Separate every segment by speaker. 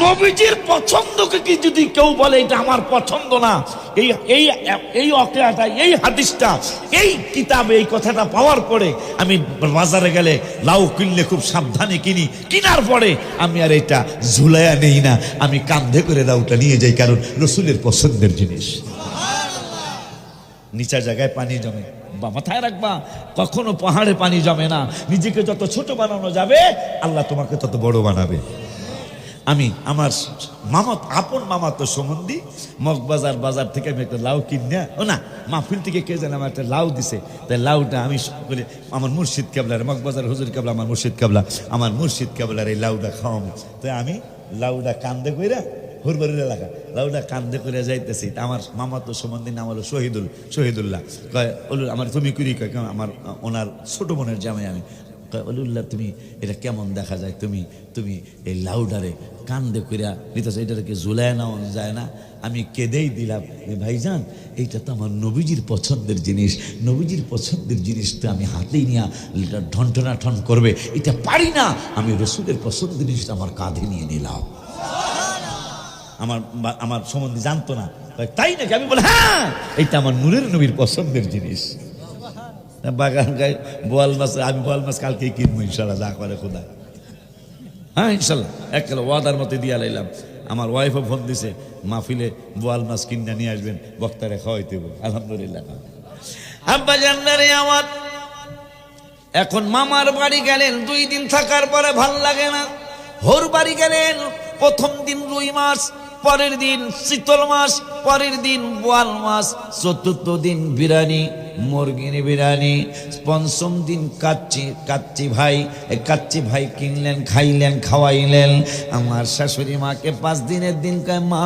Speaker 1: নবীজির পছন্দকে কি যদি কেউ বলে এটা আমার পছন্দ না, এই এই এই অকেয়াটা, এই হাদিসটা, এই কিতাবে এই কথাটা পাওয়ার পরে আমি বাজারে গেলে লাউ কিনলে খুব সাবধানে কিনি, কেনার পরে আমি আর এটা ঝুলাইয়া নেই না, আমি কাঁধে করে লাউটা নিয়ে যাই, কারণ রসুলের পছন্দের জিনিস। নিচা জায়গায় পানি জমে, মাথায় রাখবা, কখনো পাহাড়ে পানি জমে না। নিজেকে যত ছোট বানানো যাবে আল্লাহ তোমাকে তত বড় বানাবে। আমি আমার আপন মামা তো সম্বন্ধী বাজার থেকে আমি একটা লাউ কিনে, ও না মাহফিল থেকে কে জানে আমার একটা লাউ দিছে, তাই লাউটা আমি বলে আমার মুর্শিদ কেবলার, মগবাজার হুজুর কেবলা আমার মুর্শিদ কেবলা, আমার মুর্শিদ কেবলার এই লাউটা খাওয়াবো। তাই আমি লাউটা কান্দে কইরা হুরবাড়ির এলাকা লাউটা কান্দে করে যাইতেছি। আমার মামা তো সম্বন্ধীর নাম হলো শহীদুল্লাহ। কয় আমার তুমি কুড়ি, কয় আমার ওনার ছোট বোনের জামাই আমি। অলিউল্লাহ তুমি এটা কেমন দেখা যায়, তুমি তুমি এই লাউডারে কান্দে কইরা নিতেছ, এটাকে ঝুলায় নেওয়া যায় না? আমি কেঁদেই দিলাম, ভাইজান এইটা তো আমার নবীজির পছন্দের জিনিস, নবীজির পছন্দের জিনিস তো আমি হাতেই নিয়ে ঠনঠনা ঠন করবে এটা পারি না, আমি রসুলের পছন্দের জিনিসটা আমার কাঁধে নিয়ে নিলাম। আমার সম্বন্ধে জানতো না, তাই নাকি? আমি বলি হ্যাঁ, এইটা আমার নূরের নবীর পছন্দের জিনিস। বাগান গায়ে বোয়াল মাছ, আমি বোয়াল মাছ কালকেই কিনবো ইনশাল্লাহ, যা করে খোদা। হ্যাঁ ইনশাল্লাহ, এক কিলো ওয়াদার মতো দিয়া লাইলাম। আমার ওয়াইফও ফোন দিছে, মাহফিলে বোয়াল মাছ কিনে নিয়ে আসবেন, বক্তারে খাওয়াইতে। আলহামদুলিল্লাহ। আব্বা জান্নারে আমার এখন মামার বাড়ি গেলেন, 2 দিন থাকার পরে ভাল লাগে না। হোর বাড়ি গেলেন, প্রথম দিন রুই মাছ, পরের দিন শীতল মাছ, পরের দিন বোয়াল মাছ, চতুর্থ দিন বিরিয়ানি, মুরগির বিরিয়ানি, পঞ্চম দিন কাচ্চি ভাই কিনলেন, খাইলেন, খাওয়াইলেন। আমার শাশুড়ি মাকে 5 দিনের দিন কয় মা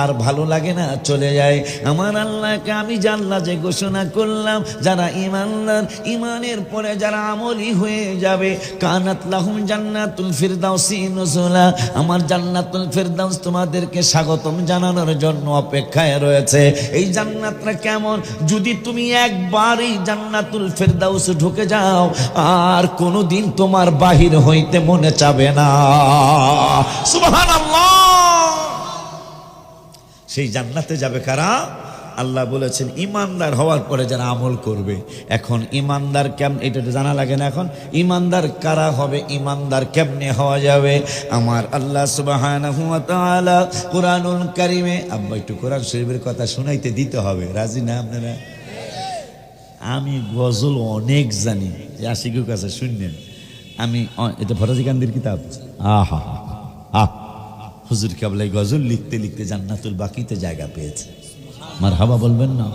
Speaker 1: আর ভালো লাগে না, চলে যায়। আমার আল্লাহকে আমি জানলা যে ঘোষণা করলাম, যারা ইমানদার, ইমানের পরে যারা আমলি হয়ে যাবে, কানাত লাহুম জান্নাতুল ফিরদাউসি নুজুলা, আমার জান্নাতুল ফিরদাউস তোমাদেরকে স্বাগতম জানানোর জন্য অপেক্ষায় রয়েছে। এই জান্নাতটা কেমন? যদি তুমি একবার এই জান্নাতুল ফিরদাউস ঢুকে যাও, আর কোনোদিন তোমার বাহির হইতে মনে চাবে না। সুবহানাল্লাহ। সেই জান্নাতে যাবে কারা? আল্লাহ বলেছেন ইমানদার হওয়ার পরে যারা আমল করবে। এখন ইমানদার কেমন এটা জানা লাগে না। এখন ইমানদার কারা হবে, ইমানদার কেমনে হওয়া যাবে? আমার আল্লাহ সুবহানাহু ওয়া তাআলা কুরআনুল কারীমে, আব্বা একটু কোরআন শরীফের কথা শোনাইতে দিতে হবে, রাজি না আপনারা? আমি গজল অনেক জানি, আশিকুর কাছে শুনলেন। আমি এটা ফরাজি কান্দির কিতাব, আহা আহ হুজুর কেবলাই গজল লিখতে লিখতে জান্নাতুল বাকিতে জায়গা পেয়েছে। মারহাবা বলবেন না?